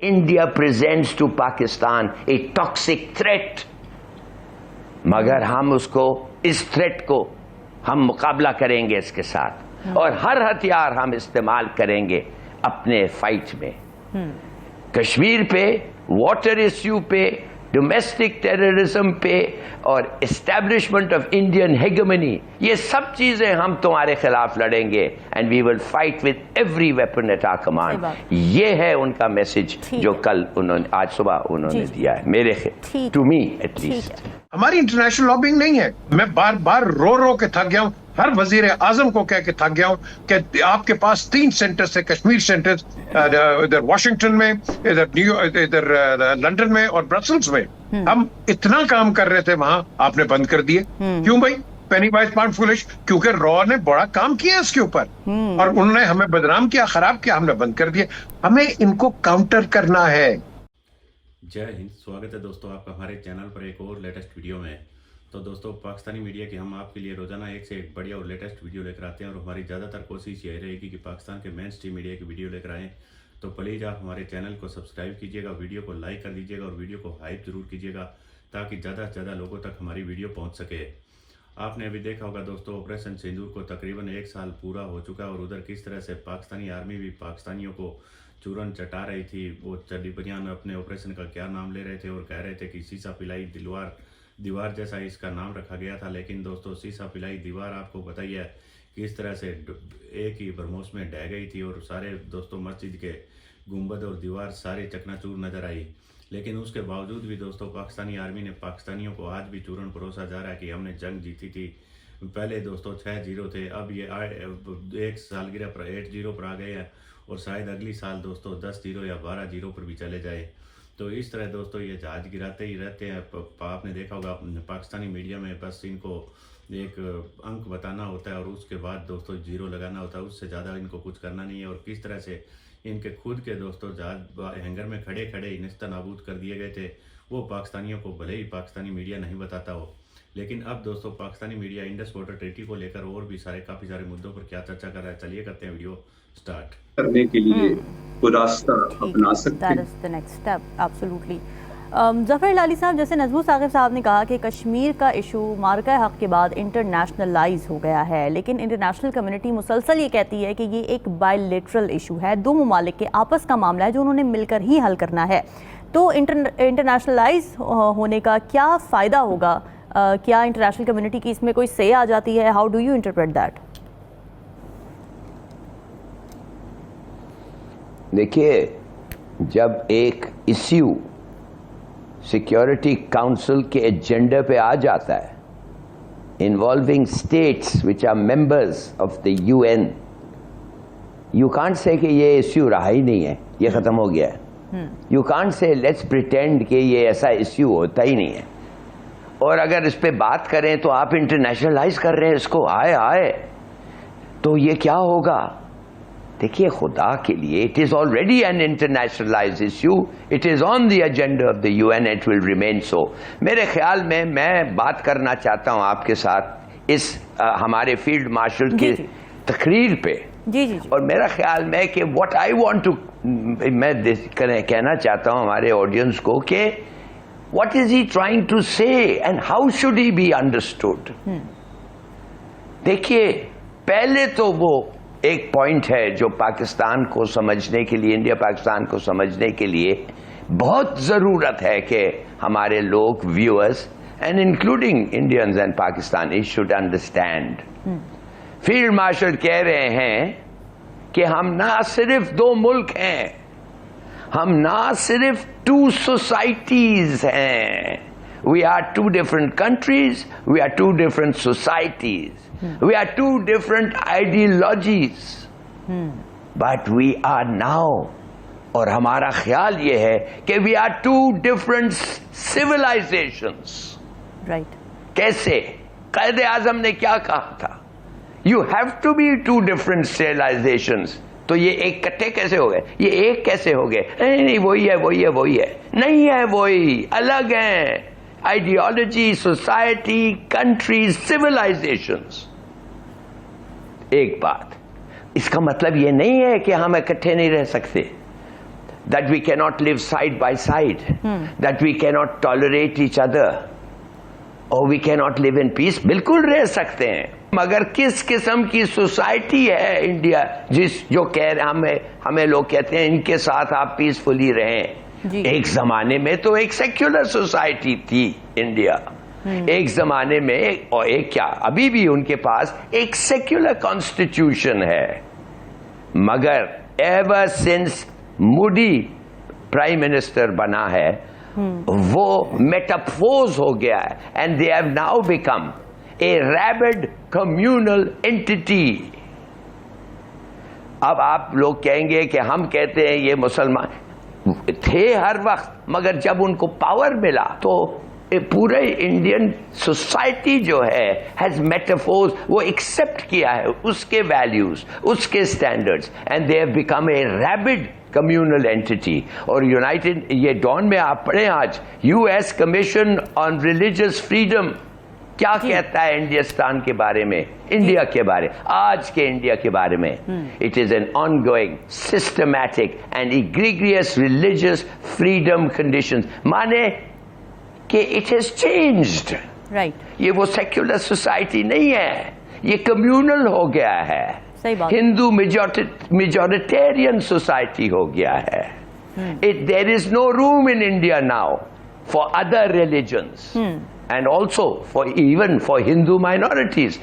India presents to Pakistan a toxic threat, मगर हम उसको, इस थ्रेट को हम मुकाबला करेंगे इसके साथ, और हर हथियार हम इस्तेमाल करेंगे अपने फाइट में। कश्मीर पे, वाटर इश्यू पे, डोमेस्टिक टेररिज्म पे और एस्टैब्लिशमेंट ऑफ इंडियन हेगेमनी, ये सब चीजें हम तुम्हारे खिलाफ लड़ेंगे and we will fight with every weapon at our command. ये है उनका मैसेज जो कल उन्होंने, आज सुबह उन्होंने दिया है, मेरे टू मी एटलीस्ट। हमारी इंटरनेशनल लॉबिंग नहीं है। मैं बार बार रो के थक गया हूँ, हर वजीर आजम को कह के थक गया हूँ कि आपके पास 3 सेंटर्स है, कश्मीर सेंटर इधर वाशिंगटन में, इधर लंदन में और ब्रसल्स में। हम इतना काम कर रहे थे वहां, आपने बंद कर दिए। क्यों भाई? पेनी वाइज पाउंड फुलिश, क्योंकि रॉ ने बड़ा काम किया इसके ऊपर और उन्होंने हमें बदनाम किया, खराब किया, हमने बंद कर दिया। हमें इनको काउंटर करना है। जय हिंद, स्वागत है दोस्तों आपका हमारे चैनल पर एक और लेटेस्ट वीडियो में। तो दोस्तों, पाकिस्तानी मीडिया की हम आपके लिए रोजाना एक से एक बढ़िया और लेटेस्ट वीडियो लेकर आते हैं और हमारी ज़्यादातर कोशिश यही रहेगी कि पाकिस्तान के मेन स्ट्रीम मीडिया की वीडियो लेकर आएँ। तो प्लीज़ आप हमारे चैनल को सब्सक्राइब कीजिएगा, वीडियो को लाइक कर दीजिएगा और वीडियो को हाइप ज़रूर कीजिएगा ताकि ज़्यादा से ज़्यादा लोगों तक हमारी वीडियो पहुँच सके। आपने अभी देखा होगा दोस्तों, ऑपरेशन सिंदूर को तकरीबन 1 साल पूरा हो चुका है और उधर किस तरह से पाकिस्तानी आर्मी भी पाकिस्तानियों को चूरन चटा रही थी। वो चड्डी बनियान अपने ऑपरेशन का क्या नाम ले रहे थे और कह रहे थे कि सीसा पिलाई दीवार जैसा इसका नाम रखा गया था। लेकिन दोस्तों, सीसा पिलाई दीवार आपको पता ही है कि इस तरह से एक ही बरमोस में ढह गई थी और सारे दोस्तों मस्जिद के गुंबद और दीवार सारे चकनाचूर नजर आई। लेकिन उसके बावजूद भी दोस्तों, पाकिस्तानी आर्मी ने पाकिस्तानियों को आज भी चूरन परोसा जा रहा है कि हमने जंग जीती थी। पहले दोस्तों 6-0 थे, अब ये 1 सालगिरह पर 8-0 पर आ गए हैं और शायद अगली साल दोस्तों 10-0 या 12-0 पर भी चले जाए। तो इस तरह दोस्तों ये जहाज गिराते ही रहते हैं। आपने देखा होगा पाकिस्तानी मीडिया में बस इनको एक अंक बताना होता है और उसके बाद दोस्तों 0 लगाना होता है, उससे ज़्यादा इनको कुछ करना नहीं है। और किस तरह से इनके खुद के दोस्तों जहाज हैंगर में खड़े खड़े निस्ता नाबूद कर दिए गए थे, वो पाकिस्तानियों को भले ही पाकिस्तानी मीडिया नहीं बताता हो। लेकिन अब दोस्तों Pakistani media Indus water treaty को लेकर और भी काफ़ी सारे मुद्दों पर क्या चर्चा कर रहा है, चलिए करते हैं वीडियो स्टार्ट। करने के लिए वो रास्ता अपना सकते हैं। That is the next step, absolutely. Zafar लाली साहब, जैसे नज़मू साकिब साहब ने कहा कि कश्मीर का इशू मार्का हक़ के बाद इंटरनेशनलाइज हो गया है, लेकिन इंटरनेशनल कम्युनिटी मुसलसल ये कहती है कि ये एक बायलैटरल इशू है, 2 ममालिक के आपस का मामला है जो उन्होंने मिलकर ही हल करना है। तो इंटरनेशनलाइज होने का क्या फ़ायदा होगा? क्या इंटरनेशनल कम्युनिटी की इसमें कोई से आ जाती है? How do you interpret that? देखिए, जब एक इश्यू सिक्योरिटी काउंसिल के एजेंडा पे आ जाता है involving states which are members of the UN, you can't say कि ये इश्यू रहा ही नहीं है, ये खत्म हो गया है। यू कांट से लेट्स प्रिटेंड कि ये ऐसा इश्यू होता ही नहीं है। और अगर इस पे बात करें तो आप इंटरनेशनलाइज कर रहे हैं इसको, आए तो ये क्या होगा? देखिए, खुदा के लिए, it is already an internationalised issue, it is on the agenda of the UN, it will remain so. मेरे ख्याल में मैं बात करना चाहता हूं आपके साथ इस हमारे फील्ड मार्शल की तकरीर पे। जी। और मेरा ख्याल में कि व्हाट आई वांट टू, मैं कहना चाहता हूं हमारे ऑडियंस को कि what is he trying to say and how should he be understood. देखिए, पहले तो वो एक पॉइंट है जो पाकिस्तान को समझने के लिए, इंडिया पाकिस्तान को समझने के लिए बहुत ज़रूरत है कि हमारे लोग, viewers and including Indians and Pakistani should understand. Field marshal कह रहे हैं कि हम ना सिर्फ 2 मुल्क हैं, हम ना सिर्फ 2 सोसाइटीज हैं। We are 2 different countries, we are 2 different societies, we are 2 different ideologies, but we are now, और हमारा ख्याल ये है कि we are 2 different civilizations. Right. कैसे? क़ायद आज़म ने क्या कहा था? You have to be 2 different civilizations. तो ये एक कट्टे कैसे हो गए? ये एक कैसे हो गए? नहीं, वही है, नहीं है वही, अलग हैं। Ideology, society, countries, civilisations. एक बात, इसका मतलब ये नहीं है कि हम इकट्ठे नहीं रह सकते। that we cannot live side by side, that we cannot tolerate each other, or we cannot live in peace. बिल्कुल रह सकते हैं, मगर किस किस्म की सोसाइटी है इंडिया जो कह रहे हमें लोग कहते हैं इनके साथ आप पीसफुली रहें। एक जमाने में तो एक सेक्युलर सोसाइटी थी इंडिया, एक जमाने में, और एक क्या अभी भी उनके पास एक सेक्युलर कॉन्स्टिट्यूशन है, मगर ever since Modi prime minister बना है वो मेटाफोर्स हो गया है, and they have now become a rabid communal entity. अब आप लोग कहेंगे कि हम कहते हैं ये मुसलमान थे हर वक्त, मगर जब उनको पावर मिला तो पूरे इंडियन सोसाइटी जो है हैज मेटाफोर्स, वो एक्सेप्ट किया है उसके वैल्यूज, उसके standards, and they have become a rabid communal entity. और यूनाइटेड, ये डॉन में आप पढ़े आज, US commission on religious freedom क्या कहता है इंडियास्तान के बारे में, इंडिया के बारे, आज के इंडिया के बारे में। It is an ongoing systematic and egregious religious freedom conditions, माने कि इट हैज चेंज्ड। राइट, ये वो सेक्युलर सोसाइटी नहीं है, ये कम्युनल हो गया है, हिंदू मेजॉरिटेरियन सोसाइटी हो गया है। There is no room in India now for other religions and also for even for Hindu minorities.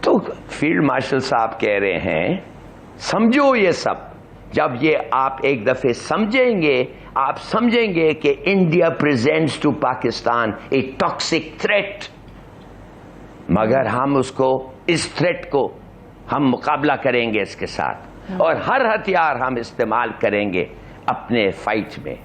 तो फील्ड मार्शल साहब कह रहे हैं समझो ये सब, जब ये आप एक दफे समझेंगे, आप समझेंगे कि India presents to Pakistan a toxic threat, मगर हम उसको, इस थ्रेट को हम मुकाबला करेंगे इसके साथ, और हर हथियार हम इस्तेमाल करेंगे अपने फाइट में।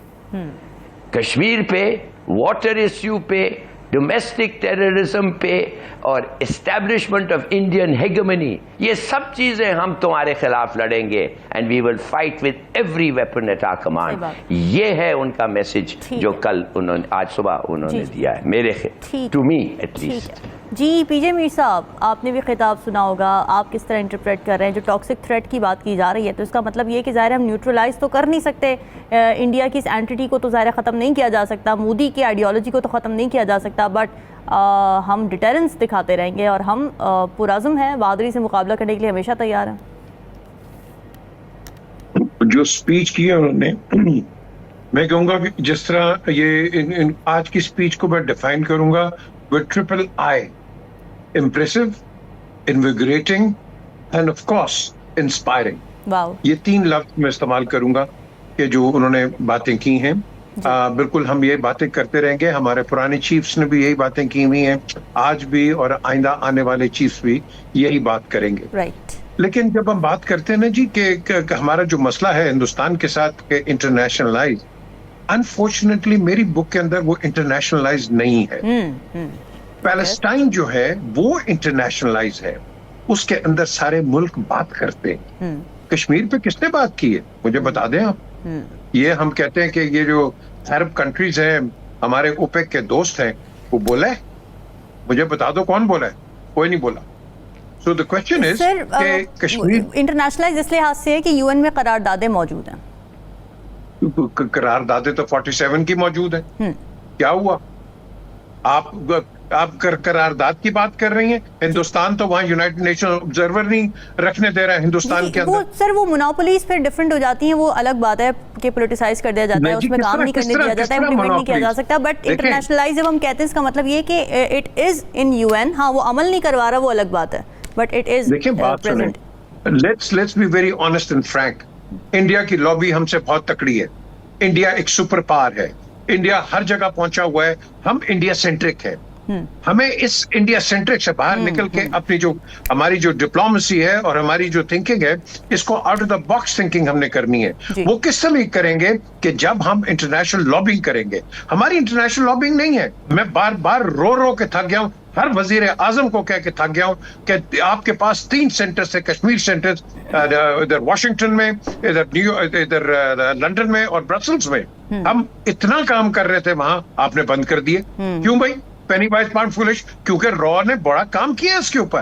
कश्मीर पे, वाटर इश्यू पे, डोमेस्टिक टेररिज्म पे, और एस्टेब्लिशमेंट ऑफ इंडियन हेगेमनी, ये सब चीजें हम तुम्हारे खिलाफ लड़ेंगे, and we will fight with every weapon at our command. ये है उनका मैसेज जो कल उन्होंने, आज सुबह उन्होंने दिया है, मेरे टू मी एटलीस्ट। जी पीजे मीर साहब, आपने भी खिताब सुना होगा, आप किस तरह इंटरप्रेट कर रहे हैं? जो टॉक्सिक थ्रेट की बात की जा रही है, तो इसका मतलब ये कि ज़ाहिर हम न्यूट्रलाइज तो कर नहीं सकते, इंडिया की इस एंटिटी को तो ज़ाहिर ख़त्म नहीं किया जा सकता, मोदी की आइडियोलॉजी को तो ख़त्म नहीं किया जा सकता, बट हम डिटेरेंस दिखाते रहेंगे और हम पुरअज़्म हैं, बहादुरी से मुकाबला करने के लिए हमेशा तैयार हैं। जो स्पीच की है उन्होंने, मैं कहूँगा कि जिस तरह ये आज की स्पीच को मैं डिफाइन करूँगा with triple I, impressive, invigorating and of course inspiring। ये तीन लफ्ज मैं इस्तेमाल करूंगा कि जो उन्होंने बातें की हैं। बिल्कुल हम ये बातें करते रहेंगे, हमारे पुराने चीफ्स ने भी यही बातें की हुई हैं, आज भी और आइंदा आने वाले चीफ्स भी यही बात करेंगे। राइट। लेकिन जब हम बात करते हैं ना जी कि हमारा जो मसला है हिंदुस्तान के साथ के इंटरनेशनलाइज, अनफॉर्चुनेटली मेरी बुक के अंदर वो इंटरनेशनलाइज नहीं है। पैलेस्टाइन जो है वो इंटरनेशनलाइज है, उसके अंदर सारे मुल्क बात करते हैं। कश्मीर पे किसने बात की है, मुझे बता दें आप। ये हम कहते हैं कि ये जो अरब कंट्रीज हैं, हमारे ओपेक के दोस्त हैं, वो बोला है, मुझे बता दो कौन बोला है? कोई नहीं बोला। सो द क्वेश्चन इज कि कश्मीर इंटरनेशनलाइज इस लिहाज से है कि यूएन में करारदादें मौजूद हैं। करारदादें तो 47 की मौजूद है। क्या हुआ? आप करारदाद की बात कर रही हैं, हिंदुस्तान तो वहाँ यूनाइटेड नेशन ऑब्जर्वर नहीं रखने दे रहा है हिंदुस्तान के अंदर। सर वो मोनोपोलीज फिर डिफरेंट हो जाती हैं, वो अलग बात है कि पॉलिटिसाइज कर दिया जाता है, उसमें काम नहीं करने दिया जाता है, इम्प्लीमेंट नहीं किया जा सकता। बट इंटरनेशनलाइज जब हम कहते हैं, इसका मतलब ये कि इट इज इन यूएन। हाँ, वो अमल नहीं करवा रहा, वो अलग बात है, but it is present. Let's be very honest and Frank. India की लॉबी हमसे बहुत तकड़ी है। इंडिया एक सुपर पावर है, इंडिया हर जगह पहुंचा हुआ है। हम इंडिया सेंट्रिक है। हमें इस इंडिया सेंट्रिक से बाहर निकल के अपनी जो हमारी जो डिप्लोमेसी है और हमारी जो थिंकिंग है, इसको out of the box thinking हमने करनी है। वो किस समय करेंगे कि जब हम इंटरनेशनल लॉबिंग करेंगे। हमारी इंटरनेशनल लॉबिंग नहीं है। मैं बार बार रो के थक गया हूं, हर वजीर आजम को कह के थक गया हूं कि आपके पास 3 सेंटर्स है, कश्मीर सेंटर, इधर वाशिंगटन में, इधर लंदन में और ब्रसल्स में। हम इतना काम कर रहे थे वहां, आपने बंद कर दिए। क्यों भाई? पेनी वाइज पाउंड फुलिश, क्योंकि रॉ ने बड़ा काम किया इसके ऊपर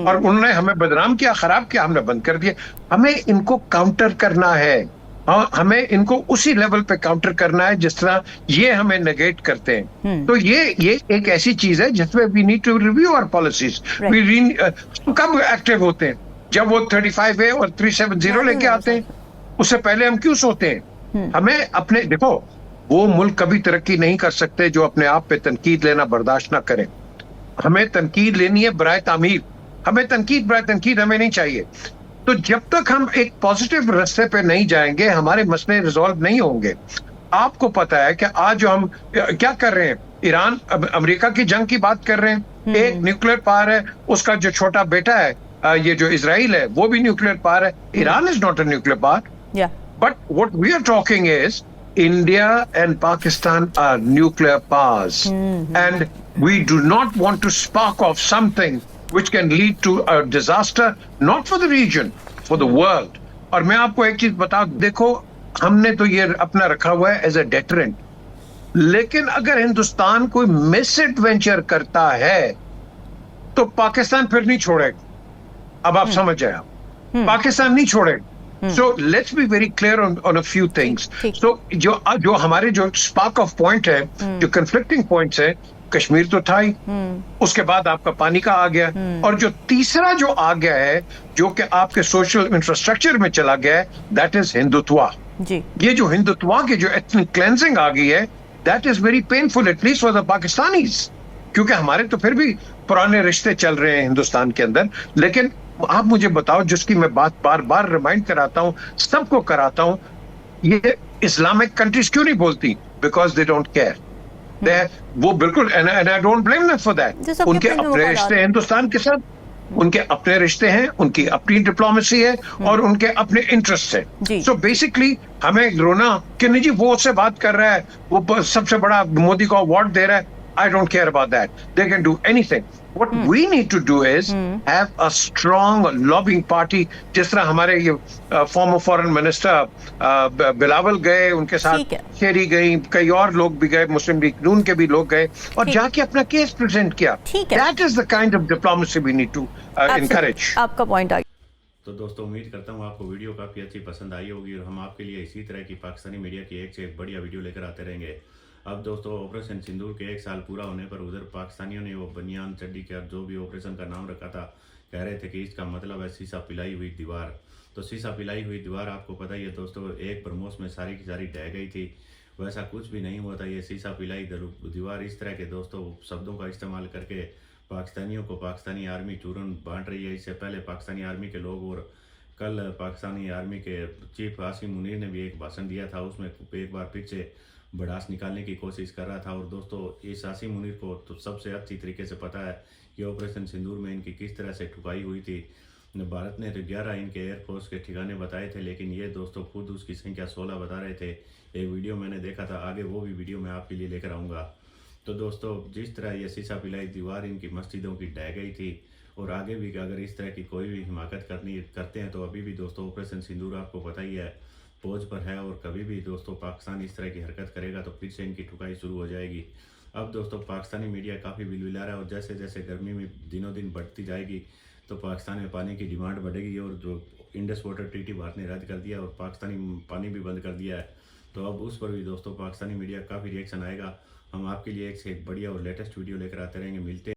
और उन्होंने हमें बदनाम किया, खराब किया, हमने बंद कर दिया। हमें इनको काउंटर करना है। اور ہمیں ان کو اسی لیول پہ کاؤنٹر کرنا ہے جس طرح یہ ہمیں نیگیٹ کرتے ہیں. تو یہ ایک ایسی چیز ہے جس میں we need to review our policies. کب ایکٹیو ہوتے ہیں؟ جب وہ 35A اور 370 لے کے آتے ہیں. اس سے پہلے ہم کیوں سوتے ہیں؟ ہمیں اپنے دیکھو وہ ملک کبھی ترقی نہیں کر سکتے جو اپنے آپ پہ تنقید لینا برداشت نہ کریں. ہمیں تنقید لینی ہے برائے تعمیر. ہمیں تنقید برائے تنقید ہمیں نہیں چاہیے. تو جب تک ہم ایک پازیٹیو راستے پہ نہیں جائیں گے ہمارے مسئلے ریزالو نہیں ہوں گے. آپ کو پتا ہے کہ آج جو ہم کیا کر رہے ہیں، ایران امریکہ کی جنگ کی بات کر رہے ہیں. ایک نیوکلیر پاور ہے، اس کا جو چھوٹا بیٹا ہے یہ جو اسرائیل ہے وہ بھی نیوکلیر پاور ہے. Iran is not a nuclear power. But what we are talking is India and Pakistan are nuclear powers, and we do not want to spark off something which can lead to a disaster, not for the region, for the world. اور میں آپ کو ایک چیز بتا دیکھو، ہم نے تو یہ اپنا رکھا ہوا ہے ایز اے ڈیٹرنٹ، لیکن اگر ہندوستان کوئی مس ایڈوینچر کرتا ہے تو پاکستان پھر نہیں چھوڑے گا. اب آپ سمجھ جائیں، پاکستان نہیں چھوڑے گا. So let's be very clear on a few things. So جو ہمارے جو spark of point ہے، جو conflicting points ہے، کشمیر تو تھا ہی، اس کے بعد آپ کا پانی کا آ گیا، اور جو تیسرا جو آ گیا ہے جو کہ آپ کے سوشل انفراسٹرکچر میں چلا گیا ہے، that is ہندوتوا. یہ جو ہندوتوا کی جو ethnic cleansing آ گئی ہے، that is very painful at least for the Pakistanis. کیونکہ ہمارے تو پھر بھی پرانے رشتے چل رہے ہیں ہندوستان کے اندر. لیکن آپ مجھے بتاؤ، جس کی میں بات بار بار ریمائنڈ کراتا ہوں، سب کو کراتا ہوں، یہ اسلامک کنٹریز کیوں نہیں بولتی؟ Because they don't care. وہ بالکل and I don't blame them for that. ان کے اپنے رشتے ہیں ہندوستان کے ساتھ، ان کے اپنے رشتے ہیں، ان کی اپنی ڈپلومیسی ہے، اور ان کے اپنے انٹرسٹ ہیں. سو بیسکلی ہمیں رونا کہ نہیں جی وہ اس سے بات کر رہا ہے، وہ سب سے بڑا مودی کو اوارڈ دے رہا ہے. I don't care about that. They can do anything. What we need to do is have a strong lobbying party. جس طرح ہمارے یہ former foreign minister بلاول گئے، ان کے ساتھ شیری گئی، کئی اور لوگ بھی گئے، مسلم لیگ نون کے بھی لوگ گئے، اور جا کے اپنا کیس پریزنٹ کیا. That is the kind of diplomacy we need to encourage. آپ کا پوائنٹ آ گیا. تو دوستوں امید کرتا ہوں آپ کو ویڈیو کافی اچھی پسند آئی ہوگی، اور ہم آپ کے لیے اسی طرح کی پاکستانی میڈیا کی ایک سے ایک بڑھیا ویڈیو لے کر آتے رہیں گے. اب دوستو آپریشن سندور کے 1 سال پورا ہونے پر ادھر پاکستانیوں نے وہ بنیان چڈی کا جو بھی آپریشن کا نام رکھا تھا، کہہ رہے تھے کہ اس کا مطلب ہے سیسا پلائی ہوئی دیوار. تو سیسا پلائی ہوئی دیوار آپ کو پتہ ہی ہے دوستو، ایک برموس میں ساری کی ساری ڈھہ گئی تھی. ویسا کچھ بھی نہیں ہوا تھا. یہ سیسا پلائی دیوار اس طرح کے دوستو شبدوں کا استعمال کر کے پاکستانیوں کو پاکستانی آرمی چورن بانٹ رہی ہے. اس سے پہلے پاکستانی آرمی کے لوگ، اور کل پاکستانی آرمی کے چیف عاصم منیر نے بھی ایک بھاشن دیا تھا، اس میں ایک بار پھر سے بڑاس نکالنے کی کوشش کر رہا تھا. اور دوستو اس عاصم منیر کو تو سب سے اچھی طریقے سے پتہ ہے کہ آپریشن سندور میں ان کی کس طرح سے ٹھکائی ہوئی تھی. بھارت نے تو 11 ان کے ایئر فورس کے ٹھکانے بتائے تھے، لیکن یہ دوستو خود اس کی سنکھیا 16 بتا رہے تھے. ایک ویڈیو میں نے دیکھا تھا، آگے وہ بھی ویڈیو میں آپ کے لیے لے کر آؤں گا. تو دوستو جس طرح یہ سیسا پلائی دیوار ان کی مسجدوں کی ڈھہ گئی تھی، اور آگے بھی اگر اس طرح کی کوئی بھی حماقت کرتے ہیں تو ابھی بھی دوستو آپریشن سندور آپ کو پتہ ہی ہے فوج پر ہے، اور کبھی بھی دوستو پاکستان اس طرح کی حرکت کرے گا تو پھر سے ان کی ٹھکائی شروع ہو جائے گی. اب دوستو پاکستانی میڈیا کافی ولولا رہا ہے، اور جیسے جیسے گرمی میں دنوں دن بڑھتی جائے گی تو پاکستان میں پانی کی ڈیمانڈ بڑھے گی. اور جو انڈس واٹر ٹریٹی بھارت نے رد کر دیا اور پاکستانی پانی بھی بند کر دیا ہے، تو اب اس پر بھی دوستو پاکستانی میڈیا کافی ریئیکشن آئے گا. ہم آپ کے لیے ایک سے ایک بڑھیا اور لیٹسٹ ویڈیو لے کر آتے رہیں گے. ملتے